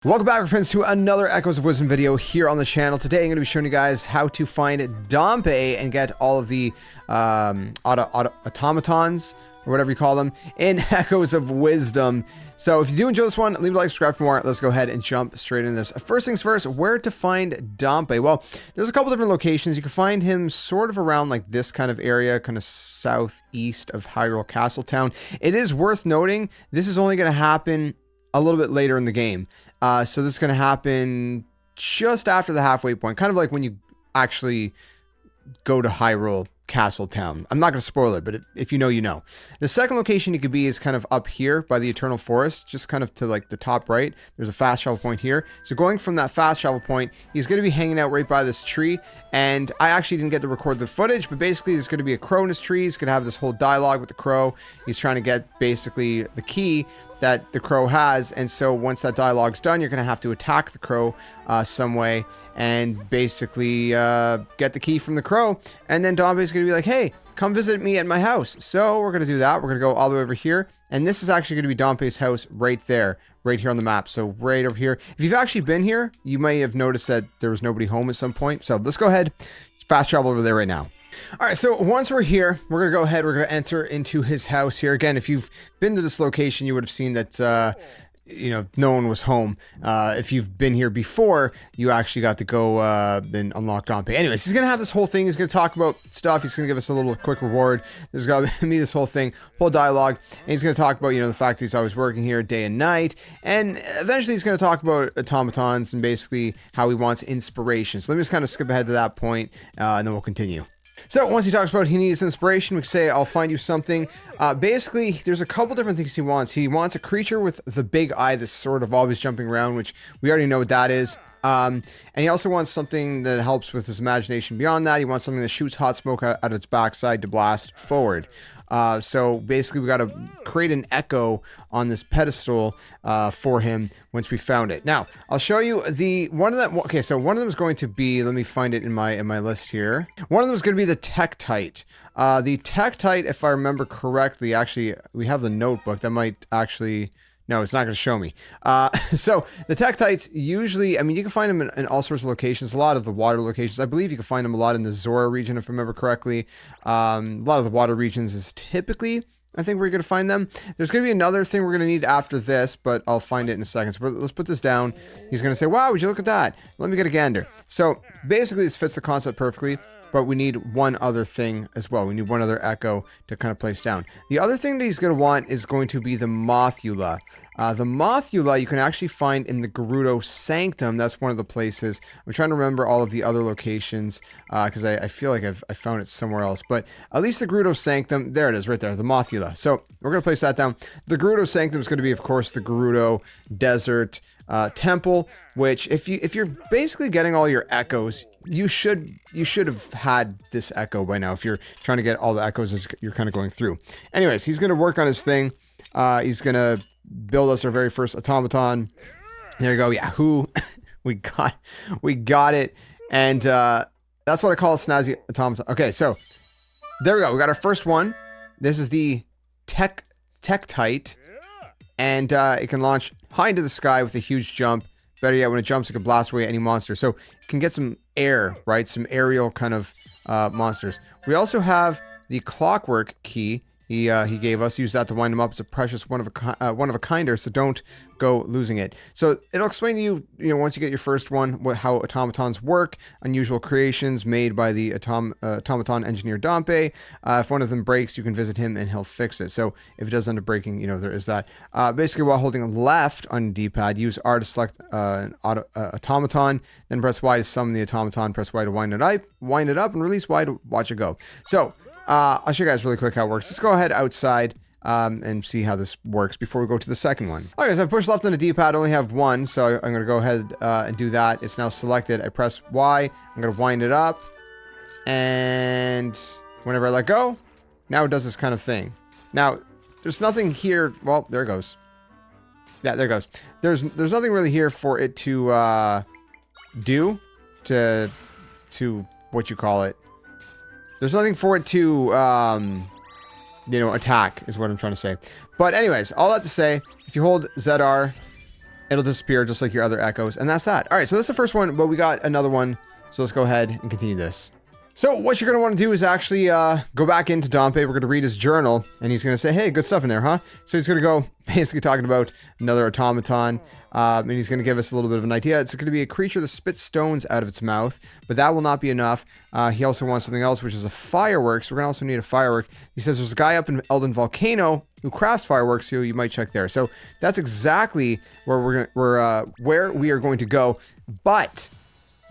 Welcome back, friends, to another Echoes of Wisdom video here on the channel. Today I'm going to be showing you guys how to find Dampe and get all of the automatons, or whatever you call them, in Echoes of Wisdom. So if you do enjoy this one, leave a like, subscribe for more. Let's go ahead and jump straight into this. First things first, where to find Dampe? Well, there's a couple different locations. You can find him sort of around like this kind of area, kind of southeast of Hyrule Castletown. It is worth noting, this is only going to happen a little bit later in the game. So this is going to happen just after the halfway point, kind of like when you actually go to Hyrule Castletown. I'm not going to spoil it, but if you know, you know. The second location you could be is kind of up here by the Eternal Forest, just kind of to like the top right. There's a fast travel point here. So going from that fast travel point, he's going to be hanging out right by this tree. And I actually didn't get to record the footage, but basically there's going to be a crow in his tree. He's going to have this whole dialogue with the crow. He's trying to get basically the key that the crow has, and so once that dialogue's done, you're going to have to attack the crow some way and basically get the key from the crow, and then Dampe's going to be like, hey, come visit me at my house. So we're going to do that. We're going to go all the way over here, and this is actually going to be Dampe's house right there, right here on the map. So right over here. If you've actually been here, you may have noticed that there was nobody home at some point. So let's go ahead, fast travel over there right now. All right, so once we're here, we're going to go ahead, we're going to enter into his house here. Again, if you've been to this location, you would have seen that, you know, no one was home. If you've been here before, you actually got to go and unlock Dampe. Anyways, he's going to have this whole thing. He's going to talk about stuff. He's going to give us a little quick reward. There's going to be this whole thing, whole dialogue. And he's going to talk about, you know, the fact that he's always working here day and night. And eventually he's going to talk about automatons and basically how he wants inspiration. So let me just kind of skip ahead to that point, and then we'll continue. So once he talks about he needs inspiration, we can say, I'll find you something. Basically, there's a couple different things he wants. He wants a creature with the big eye that's sort of always jumping around, which we already know what that is. And he also wants something that helps with his imagination beyond that. He wants something that shoots hot smoke out its backside to blast forward. So basically we got to create an echo on this pedestal for him once we found it. Now I'll show you the one of them. Okay, so one of them is going to be, let me find it in my list here. One of them is going to be the Techtite. The Techtite, if I remember correctly, actually we have the notebook that might actually. No, it's not going to show me. So the Tektites usually, I mean, you can find them in all sorts of locations, a lot of the water locations. I believe you can find them a lot in the Zora region, if I remember correctly. A lot of the water regions is typically, I think, where you're going to find them. There's going to be another thing we're going to need after this, but I'll find it in a second. So let's put this down. He's going to say, wow, would you look at that? Let me get a gander. So basically this fits the concept perfectly. But we need one other thing as well. We need one other echo to kind of place down. The other thing that he's going to want is going to be the Mothula. The Mothula you can actually find in the Gerudo Sanctum. That's one of the places. I'm trying to remember all of the other locations because I feel like I found it somewhere else. But at least the Gerudo Sanctum, there it is right there, the Mothula. So we're going to place that down. The Gerudo Sanctum is going to be, of course, the Gerudo Desert Temple, which if you're basically getting all your echoes, you should have had this echo by now if you're trying to get all the echoes as you're kind of going through. Anyways, he's going to work on his thing. He's going to build us our very first automaton. There you go. Yahoo. we got it. And that's what I call a snazzy automaton. Okay, so there we go. We got our first one. This is the Techtite. And it can launch high into the sky with a huge jump. Better yet, when it jumps, it can blast away any monster. So you can get some air, right? Some aerial kind of monsters. We also have the clockwork key he gave us. Use that to wind him up. It's a precious one of a kinder, so don't go losing it. So it'll explain to you, once you get your first one, how automatons work, unusual creations made by the automaton engineer Dampe. If one of them breaks, you can visit him and he'll fix it. So if it does end up breaking, there is that. Basically, while holding left on the D-pad, use R to select an automaton, then press Y to summon the automaton, press Y to wind it up, and release Y to watch it go. So I'll show you guys really quick how it works. Let's go ahead outside and see how this works before we go to the second one. Okay, so I push left on the D-pad. I only have one, so I'm going to go ahead and do that. It's now selected. I press Y. I'm going to wind it up. And whenever I let go, now it does this kind of thing. Now, there's nothing here. Well, there it goes. Yeah, there it goes. There's nothing really here for it to do to what you call it. There's nothing for it to, attack, is what I'm trying to say. But anyways, all that to say, if you hold ZR it'll disappear just like your other echoes. And that's that. All right, so that's the first one, but we got another one. So let's go ahead and continue this. So what you're going to want to do is actually go back into Dampe. We're going to read his journal, and he's going to say, hey, good stuff in there, huh? So he's going to go basically talking about another automaton, and he's going to give us a little bit of an idea. It's going to be a creature that spits stones out of its mouth, but that will not be enough. He also wants something else, which is a firework. So we're going to also need a firework. He says there's a guy up in Elden Volcano who crafts fireworks, so you might check there. So that's exactly where where we are going to go, but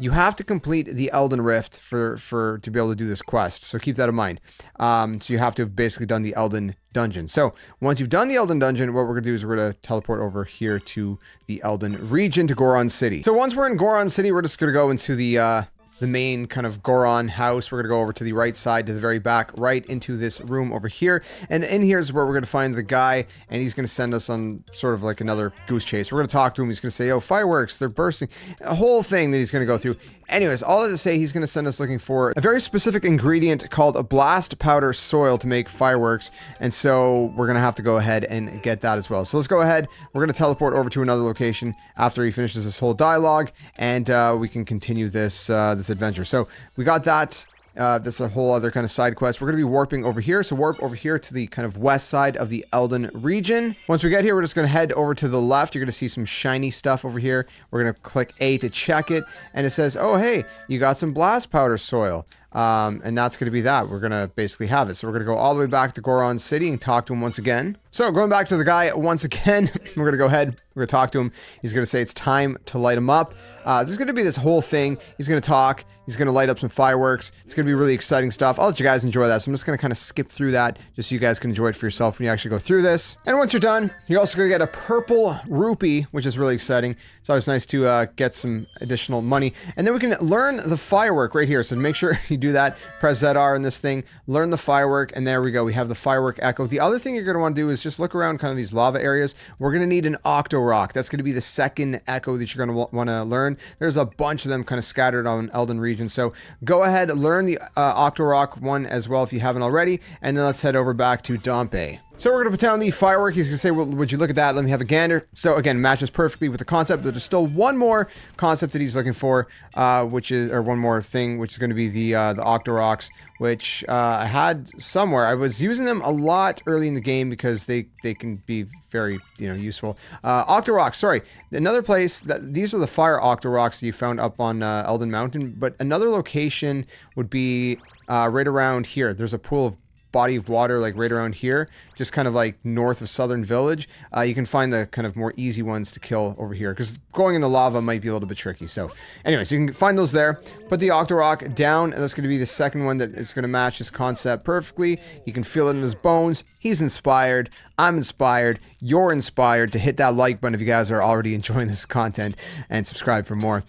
you have to complete the Elden Rift to be able to do this quest. So keep that in mind. So you have to have basically done the Elden Dungeon. So once you've done the Elden Dungeon, what we're going to do is we're going to teleport over here to the Elden region, to Goron City. So once we're in Goron City, we're just going to go into the main kind of Goron house. We're going to go over to the right side, to the very back, right into this room over here. And in here is where we're going to find the guy, and he's going to send us on sort of like another goose chase. We're going to talk to him. He's going to say, oh, fireworks, they're bursting. A whole thing that he's going to go through. Anyways, all that to say, he's going to send us looking for a very specific ingredient called a blast powder soil to make fireworks. And so we're going to have to go ahead and get that as well. So let's go ahead. We're going to teleport over to another location after he finishes this whole dialogue, and we can continue this adventure. So we got that. That's a whole other kind of side quest. We're going to be warping over here. So warp over here to the kind of west side of the Elden region. Once we get here, we're just going to head over to the left. You're going to see some shiny stuff over here. We're going to click A to check it. And it says, oh, hey, you got some blast powder soil. And that's going to be that. We're going to basically have it. So we're going to go all the way back to Goron City and talk to him once again. So going back to the guy once again, we're going to go ahead. We're going to talk to him. He's going to say it's time to light him up. This is going to be this whole thing. He's going to talk. He's going to light up some fireworks. It's going to be really exciting stuff. I'll let you guys enjoy that. So I'm just going to kind of skip through that just so you guys can enjoy it for yourself when you actually go through this. And once you're done, you're also going to get a purple rupee, which is really exciting. It's always nice to get some additional money. And then we can learn the firework right here. So make sure you do that. Press ZR in this thing. Learn the firework. And there we go. We have the firework echo. The other thing you're going to want to do is just look around kind of these lava areas. We're going to need an Tocktorok. That's going to be the second echo that you're going to want to learn. There's a bunch of them kind of scattered on Elden region. So go ahead, learn the Tocktorok one as well if you haven't already. And then let's head over back to Dampe. So we're going to put down the firework. He's going to say, well, would you look at that? Let me have a gander. So again, matches perfectly with the concept. There's still one more concept that he's looking for, one more thing, which is going to be the Toktoroks, which I had somewhere. I was using them a lot early in the game because they can be very, useful. Toktoroks, sorry. Another place, these are the fire Toktoroks that you found up on Elden Mountain, but another location would be right around here. There's a pool of body of water like right around here, just kind of like north of Southern Village. You can find the kind of more easy ones to kill over here because going in the lava might be a little bit tricky. So anyways, you can find those there. Put the Tocktorok down, and that's going to be the second one that is going to match his concept perfectly. You can feel it in his bones. He's inspired. I'm inspired. You're inspired to hit that like button if you guys are already enjoying this content, and subscribe for more.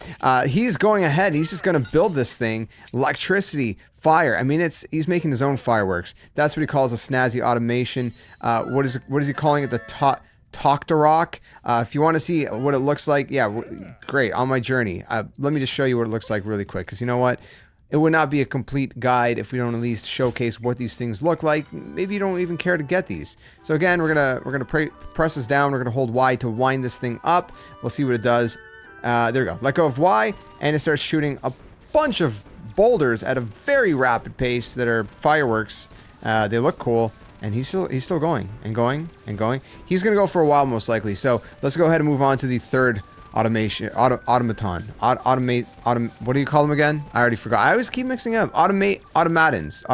He's going ahead. He's just going to build this thing. Electricity, fire. I mean, he's making his own fireworks. That's what he calls a snazzy automation. What is he calling it? The Tocktorok. If you want to see what it looks like, yeah, great. On my journey, let me just show you what it looks like really quick, because you know what? It would not be a complete guide if we don't at least showcase what these things look like. Maybe you don't even care to get these. So again, we're gonna press this down. We're gonna hold Y to wind this thing up. We'll see what it does. There we go. Let go of Y, and it starts shooting a bunch of boulders at a very rapid pace that are fireworks. They look cool, and he's still going and going and going. He's gonna go for a while most likely. So let's go ahead and move on to the third automaton. What do you call them again? I already forgot. I always keep mixing up. Automatons.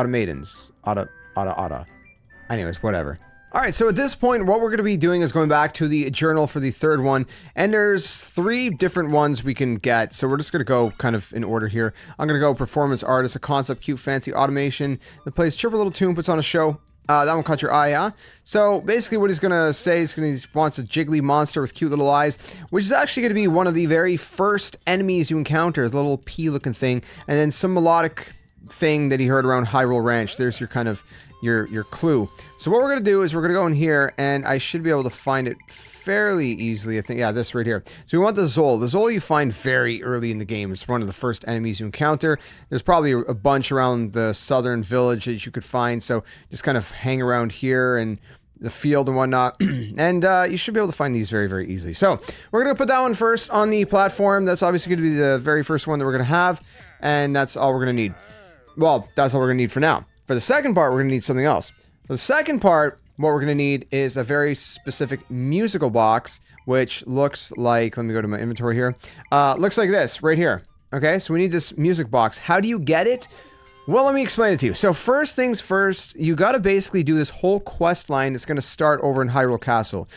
Anyways, whatever. All right, so at this point, what we're going to be doing is going back to the journal for the third one, and there's 3 different ones we can get. So we're just going to go kind of in order here. I'm going to go performance artist, a concept, cute, fancy automation that plays chipper little tune, puts on a show. That one caught your eye, huh? So basically what he's going to say is he wants a jiggly monster with cute little eyes, which is actually going to be one of the very first enemies you encounter, the little pea-looking thing, and then some melodic thing that he heard around Hyrule Ranch. There's your kind of your clue. So what we're going to do is we're going to go in here, and I should be able to find it fairly easily, I think. Yeah, this right here. So we want the Zol. The Zol you find very early in the game. It's one of the first enemies you encounter. There's probably a bunch around the southern village that you could find. So just kind of hang around here and the field and whatnot. And you should be able to find these very, very easily. So we're going to put that one first on the platform. That's obviously going to be the very first one that we're going to have. And that's all we're going to need. Well, that's all we're going to need for now. For the second part, we're going to need something else. For the second part, what we're going to need is a very specific musical box, which looks like, let me go to my inventory here. Looks like this right here. Okay, so we need this music box. How do you get it? Well, let me explain it to you. So first things first, you got to basically do this whole quest line. It's going to start over in Hyrule Castle.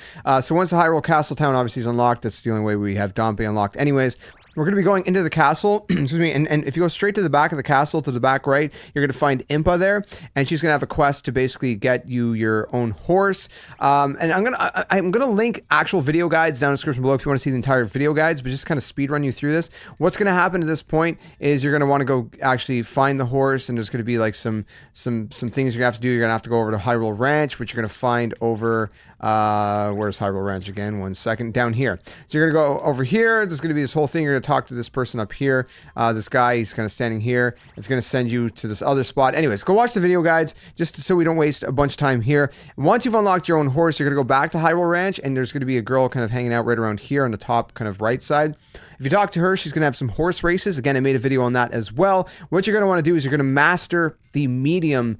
So once the Hyrule Castle town obviously is unlocked, that's the only way we have Dampe unlocked anyways. We're going to be going into the castle, excuse me, and if you go straight to the back of the castle, to the back right, you're going to find Impa there, and she's going to have a quest to basically get you your own horse. And I'm gonna link actual video guides down in the description below if you want to see the entire video guides, but just kind of speed run you through this. What's going to happen at this point is you're going to want to go actually find the horse, and there's going to be like some things you're going to have to do. You're going to have to go over to Hyrule Ranch, which you're going to find over, where's Hyrule Ranch again? One second, down here. So you're going to go over here. There's going to be this whole thing. You're going to talk to this person up here. This guy, he's kind of standing here. It's going to send you to this other spot. Anyways, go watch the video guides just so we don't waste a bunch of time here. Once you've unlocked your own horse, you're going to go back to Hyrule Ranch, and there's going to be a girl kind of hanging out right around here on the top kind of right side. If you talk to her, she's going to have some horse races. Again, I made a video on that as well. What you're going to want to do is you're going to master the medium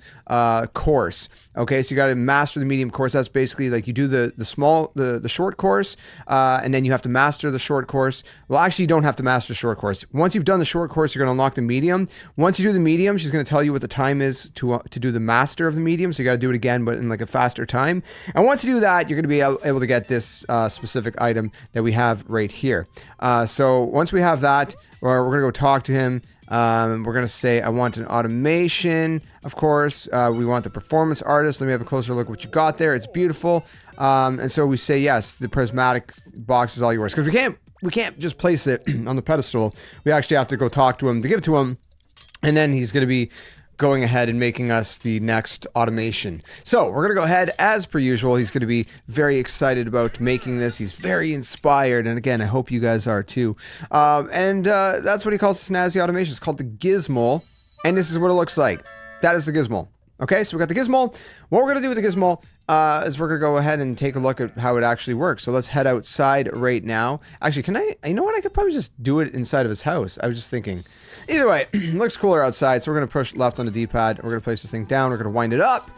course. Okay, so you got to master the medium course. That's basically like you do the short course, and then you have to master the short course. Well, actually, you don't have to master the short course. Once you've done the short course, you're going to unlock the medium. Once you do the medium, she's going to tell you what the time is to do the master of the medium. So you got to do it again, but in like a faster time. And once you do that, you're going to be able to get this specific item that we have right here. So once we have that, we're going to go talk to him. We're going to say, I want an automation, of course. We want the performance artist. Let me have a closer look at what you got there. It's beautiful. And so we say, yes, the prismatic box is all yours. Because we can't just place it on the pedestal. We actually have to go talk to him to give it to him. And then he's going to be going ahead and making us the next automation. So we're going to go ahead as per usual. He's going to be very excited about making this. He's very inspired. And again, I hope you guys are too. That's what he calls the snazzy automation. It's called the Gizmol. And this is what it looks like. That is the Gizmol. Okay, so we got the Gizmol. What we're going to do with the Gizmol is we're going to go ahead and take a look at how it actually works. So let's head outside right now. Actually, you know what? I could probably just do it inside of his house. I was just thinking. Either way, it looks cooler outside. So we're going to push left on the D-pad. We're going to place this thing down. We're going to wind it up.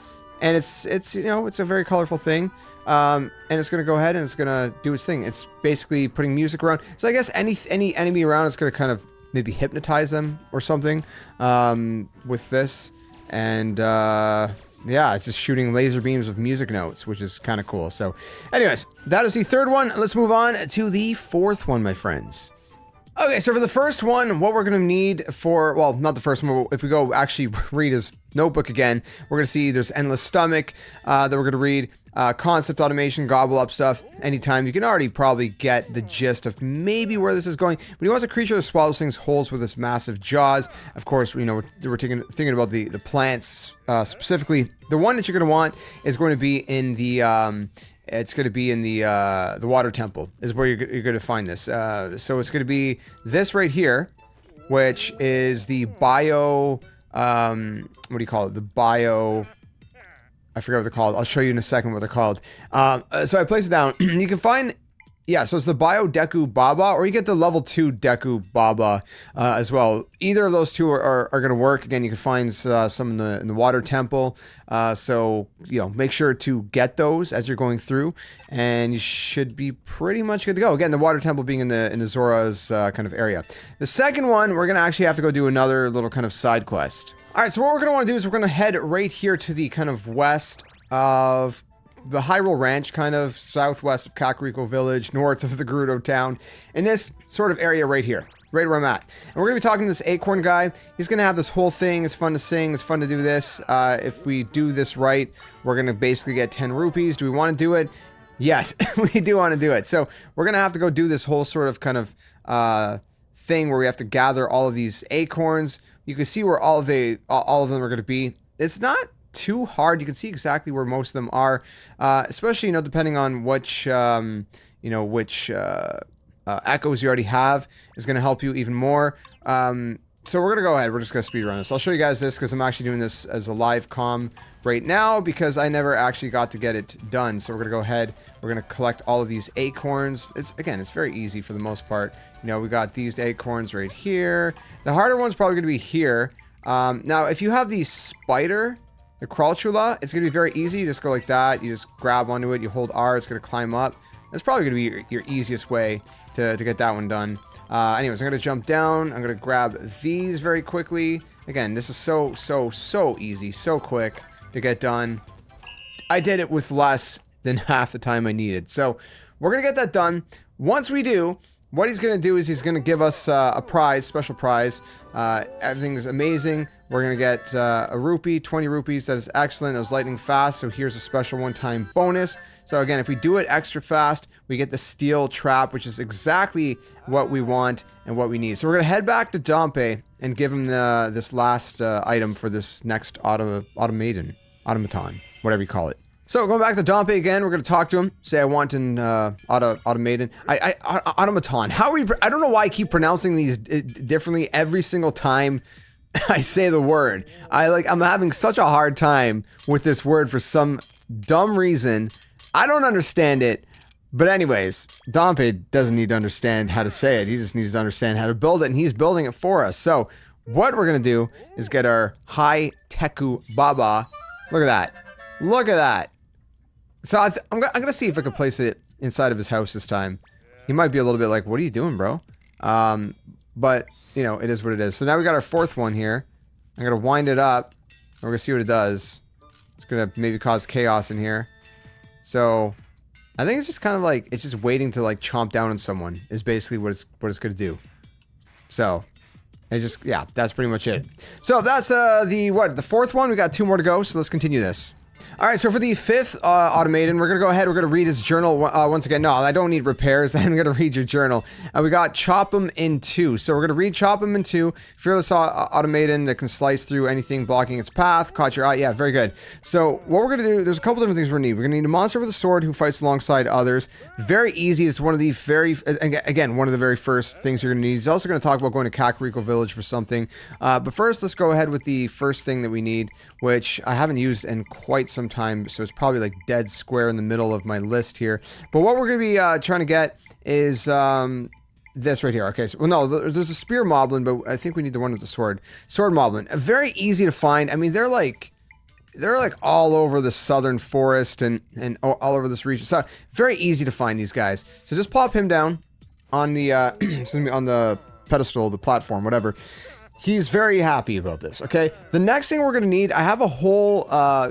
And it's you know, it's a very colorful thing. And it's going to go ahead and it's going to do its thing. It's basically putting music around. So I guess any enemy around is going to kind of maybe hypnotize them or something with this. And yeah, it's just shooting laser beams of music notes, which is kind of cool. So anyways, that is the third one. Let's move on to the fourth one, my friends. Okay, so for the first one, what we're going to need for, well, not the first one, if we go actually read his notebook again, we're going to see there's Endless Stomach that we're going to read, Concept Automation, Gobble Up stuff, anytime. You can already probably get the gist of maybe where this is going, but he wants a creature that swallows things whole with its massive jaws. Of course, you know, we're thinking about the plants specifically. The one that you're going to want is going to be in the... it's going to be in the water temple is where you're going to find this. So it's going to be this right here, which is the bio, what do you call it? The bio, I forget what they're called. I'll show you in a second what they're called. So I placed it down. You can find, yeah, so it's the Bio Deku Baba, or you get the level 2 Deku Baba as well. Either of those two are going to work. Again, you can find some in the water temple. So, you know, make sure to get those as you're going through, and you should be pretty much good to go. Again, the water temple being in the Zora's kind of area. The second one, we're going to actually have to go do another little kind of side quest. All right, so what we're going to want to do is we're going to head right here to the kind of west of the Hyrule Ranch, kind of southwest of Kakariko Village, north of the Gerudo Town, in this sort of area right here, right where I'm at. And we're going to be talking to this acorn guy. He's going to have this whole thing. It's fun to sing. It's fun to do this. If we do this right, we're going to basically get 10 rupees. Do we want to do it? Yes, we do want to do it. So we're going to have to go do this whole sort of kind of thing where we have to gather all of these acorns. You can see where all of them are going to be. It's not too hard. You can see exactly where most of them are, especially, you know, depending on which echoes you already have is going to help you even more. So we're going to go ahead. We're just going to speed run this. I'll show you guys this because I'm actually doing this as a live comm right now because I never actually got to get it done. So we're going to go ahead. We're going to collect all of these acorns. Again, it's very easy for the most part. You know, we got these acorns right here. The harder one's probably going to be here. Now, if you have the spider, the crawltula, it's going to be very easy. You just go like that. You just grab onto it. You hold R. It's going to climb up. That's probably going to be your easiest way to get that one done. Anyways, I'm going to jump down. I'm going to grab these very quickly. Again, this is so easy, so quick to get done. I did it with less than half the time I needed. So we're going to get that done. Once we do, what he's going to do is he's going to give us a prize, special prize. Everything is amazing. We're going to get a rupee, 20 rupees. That is excellent. That was lightning fast. So here's a special one-time bonus. So again, if we do it extra fast, we get the steel trap, which is exactly what we want and what we need. So we're going to head back to Dampe and give him this last item for this next automaton, whatever you call it. So going back to Dampe again, we're going to talk to him. Say I want an automaton. Automaton. How are we? I don't know why I keep pronouncing these differently every single time I say the word. I'm having such a hard time with this word for some dumb reason. I don't understand it. But anyways, Dampe doesn't need to understand how to say it. He just needs to understand how to build it, and he's building it for us. So what we're going to do is get our High-Teku Baba. Look at that. Look at that. So I'm going to see if I can place it inside of his house this time. He might be a little bit like, what are you doing, bro? But, you know, it is what it is. So now we got our fourth one here. I'm going to wind it up. And we're going to see what it does. It's going to maybe cause chaos in here. So I think it's just kind of like, it's just waiting to like chomp down on someone is basically what it's going to do. So yeah, that's pretty much it. So that's the fourth one. We got 2 more to go. So let's continue this. All right, so for the 5th automaton, we're going to go ahead. We're going to read his journal once again. No, I don't need repairs. I'm going to read your journal. We got chop him in 2. So we're going to read chop him in 2. Fearless automaton that can slice through anything blocking its path. Caught your eye. Yeah, very good. So what we're going to do, there's a couple different things we're going to need. We're going to need a monster with a sword who fights alongside others. Very easy. It's one of the one of the very first things you're going to need. He's also going to talk about going to Kakariko Village for something. But first, let's go ahead with the first thing that we need, which I haven't used in quite some time, so it's probably like dead square in the middle of my list here. But what we're going to be trying to get is this right here. Okay, so, well, no, there's a spear moblin, but I think we need the one with the sword. Sword moblin. Very easy to find. I mean, they're like all over the southern forest and all over this region. So very easy to find these guys. So just plop him down on the excuse me, on the pedestal, the platform, whatever. He's very happy about this, okay? The next thing we're going to need, I have a whole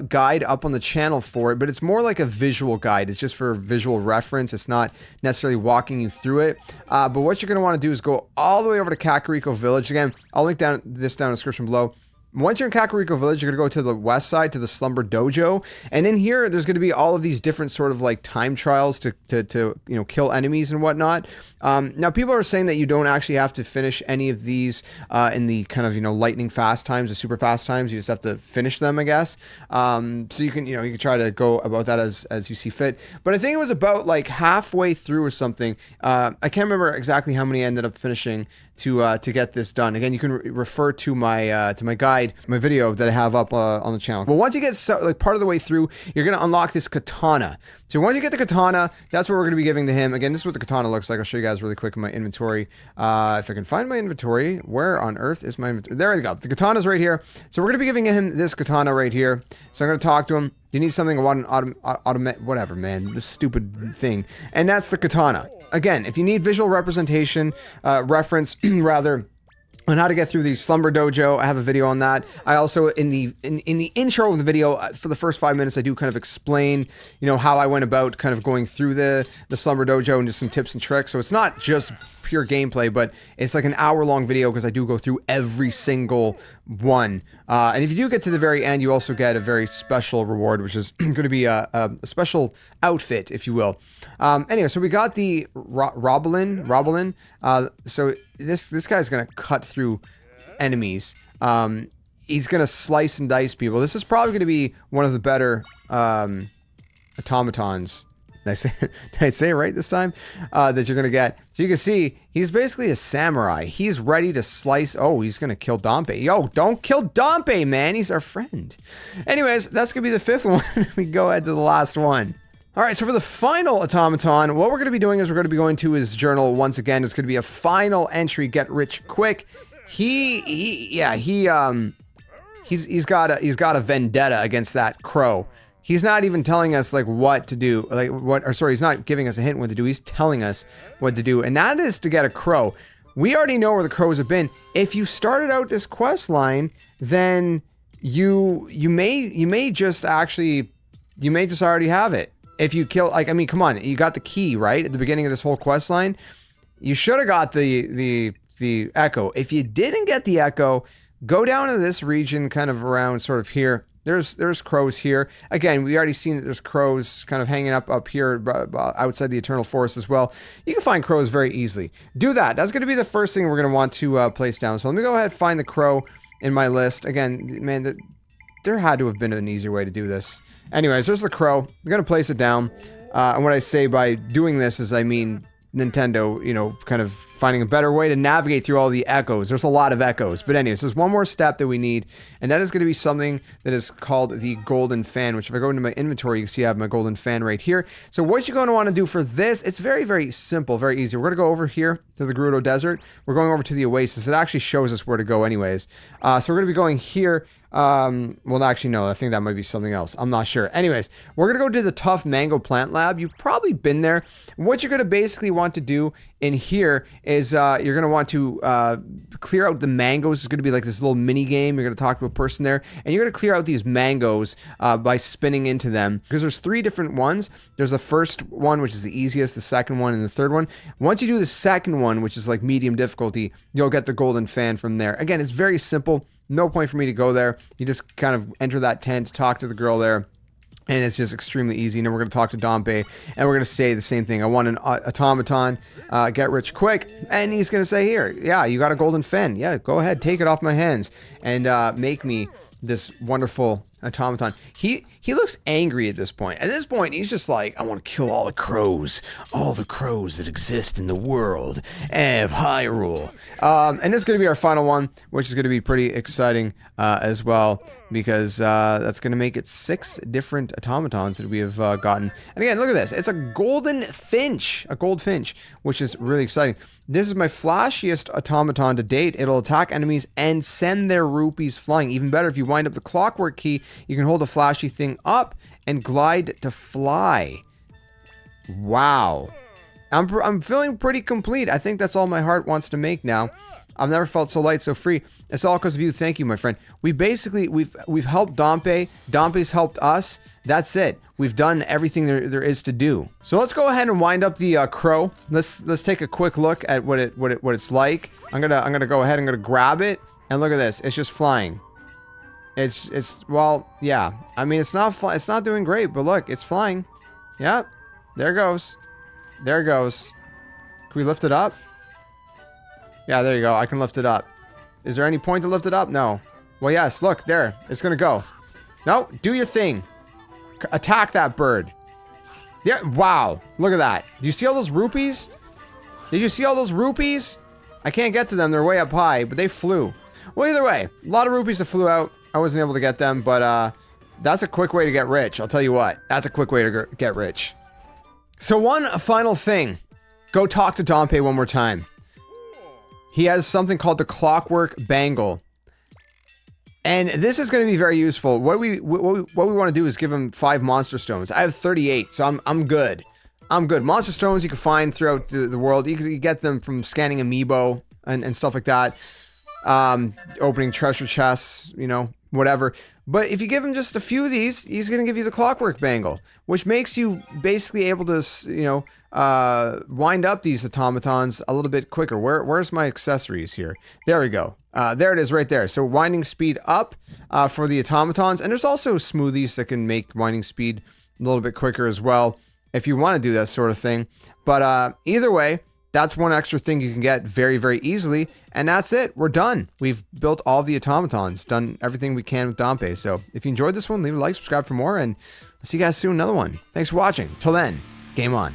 guide up on the channel for it, but it's more like a visual guide. It's just for visual reference. It's not necessarily walking you through it. But what you're going to want to do is go all the way over to Kakariko Village. Again, I'll link this down in the description below. Once you're in Kakariko Village, you're going to go to the west side, to the Slumber Dojo. And in here, there's going to be all of these different sort of like time trials to you know, kill enemies and whatnot. Now, people are saying that you don't actually have to finish any of these in the kind of, you know, lightning fast times, the super fast times. You just have to finish them, I guess. So you can, you know, you can try to go about that as you see fit. But I think it was about like halfway through or something. I can't remember exactly how many I ended up finishing to get this done. Again, you can refer to my guide, my video that I have up on the channel. But once you get like part of the way through, you're going to unlock this katana. So once you get the katana, that's what we're going to be giving to him. Again, this is what the katana looks like. I'll show you guys really quick in my inventory. If I can find my inventory, where on earth is my inventory? There we go. The katana's right here. So we're going to be giving him this katana right here. So I'm going to talk to him. Do you need something about an whatever, man, this stupid thing. And that's the katana. Again, if you need visual representation, reference, rather, on how to get through the Slumber Dojo, I have a video on that. I also, in the intro of the video, for the first 5 minutes, I do kind of explain, you know, how I went about kind of going through the Slumber Dojo and just some tips and tricks. So it's not just pure gameplay, but it's like an hour-long video because I do go through every single one. And if you do get to the very end, you also get a very special reward, which is going to be a special outfit, if you will. Anyway, so we got the Roboblin. So this guy's going to cut through enemies. He's going to slice and dice people. This is probably going to be one of the better automatons Did I say it right this time? That you're going to get. So you can see, he's basically a samurai. He's ready to slice. Oh, he's going to kill Dampe. Yo, don't kill Dampe, man. He's our friend. Anyways, that's going to be the 5th one. We go ahead to the last one. All right, so for the final automaton, what we're going to be doing is we're going to be going to his journal once again. It's going to be a final entry, get rich quick. He's got a vendetta against that crow. He's not even telling us like what to do, he's not giving us a hint what to do. He's telling us what to do, and that is to get a crow. We already know where the crows have been. If you started out this quest line, then you may just already have it. If you kill, like, I mean, come on, you got the key right at the beginning of this whole quest line. You should have got the echo. If you didn't get the echo, go down to this region, kind of around sort of here. There's crows here. Again, we already seen that there's crows kind of hanging up here outside the Eternal Forest as well. You can find crows very easily. Do that. That's going to be the first thing we're going to want to place down. So let me go ahead and find the crow in my list. Again, man, there had to have been an easier way to do this. Anyways, there's the crow. I'm going to place it down. And what I say by doing this is I mean Nintendo, you know, kind of finding a better way to navigate through all the echoes. There's a lot of echoes. But anyways, there's one more step that we need, and that is going to be something that is called the golden fan, which if I go into my inventory, you can see I have my golden fan right here. So what you're going to want to do for this, it's very, very simple, very easy. We're going to go over here to the Gerudo Desert. We're going over to the Oasis. It actually shows us where to go anyways. So we're going to be going here. Well, actually, no, I think that might be something else. I'm not sure. Anyways, we're going to go to the Tough Mango Plant Lab. You've probably been there. What you're going to basically want to do in here is you're going to want to clear out the mangoes. It's going to be like this little mini game. You're going to talk to a person there, and you're going to clear out these mangoes by spinning into them, because there's 3 different ones. There's the first one, which is the easiest, the second one, and the third one. Once you do the second one, which is like medium difficulty, you'll get the golden fan from there. Again, it's very simple. No point for me to go there. You just kind of enter that tent, talk to the girl there, and it's just extremely easy. And then we're going to talk to Dampe, and we're going to say the same thing. I want an automaton, get rich quick. And he's going to say, here, yeah, you got a golden fan. Yeah, go ahead, take it off my hands, and make me this wonderful automaton. He looks angry at this point. At this point, he's just like, I want to kill all the crows that exist in the world of Hyrule. And this is going to be our final one, which is going to be pretty exciting as well, because that's going to make it 6 different automatons that we have gotten. And again, look at this. It's a Goldfinch, which is really exciting. This is my flashiest automaton to date. It'll attack enemies and send their rupees flying. Even better, if you wind up the clockwork key, you can hold the flashy thing up and glide to fly. Wow. I'm feeling pretty complete. I think that's all my heart wants to make now. I've never felt so light, so free. It's all because of you. Thank you, my friend. We've helped Dampe. Dampe's helped us. That's it. We've done everything there is to do. So let's go ahead and wind up the crow. Let's take a quick look at what it's like. I'm gonna go ahead. I'm gonna grab it, and look at this. It's just flying. Well, yeah. I mean, it's not doing great, but look, it's flying. Yep. There it goes. There it goes. Can we lift it up? Yeah, there you go. I can lift it up. Is there any point to lift it up? No. Well, yes. Look, there. It's going to go. No, do your thing. Attack that bird. There. Wow. Look at that. Do you see all those rupees? Did you see all those rupees? I can't get to them. They're way up high, but they flew. Well, either way, a lot of rupees that flew out. I wasn't able to get them, but that's a quick way to get rich. I'll tell you what. That's a quick way to get rich. So one final thing. Go talk to Dampe one more time. He has something called the Clockwork Bangle. And this is going to be very useful. What we want to do is give him 5 Monster Stones. I have 38, so I'm good. I'm good. Monster Stones you can find throughout the world. You can get them from scanning Amiibo and stuff like that. Opening treasure chests, you know, whatever. But if you give him just a few of these, he's going to give you the Clockwork Bangle, which makes you basically able to, you know, wind up these automatons a little bit quicker. Where's my accessories here? There we go. There it is right there. So winding speed up for the automatons. And there's also smoothies that can make winding speed a little bit quicker as well, if you want to do that sort of thing. But either way, that's one extra thing you can get very, very easily. And that's it. We're done. We've built all the automatons, done everything we can with Dampe. So if you enjoyed this one, leave a like, subscribe for more, and I'll see you guys soon in another one. Thanks for watching. Till then, Game on.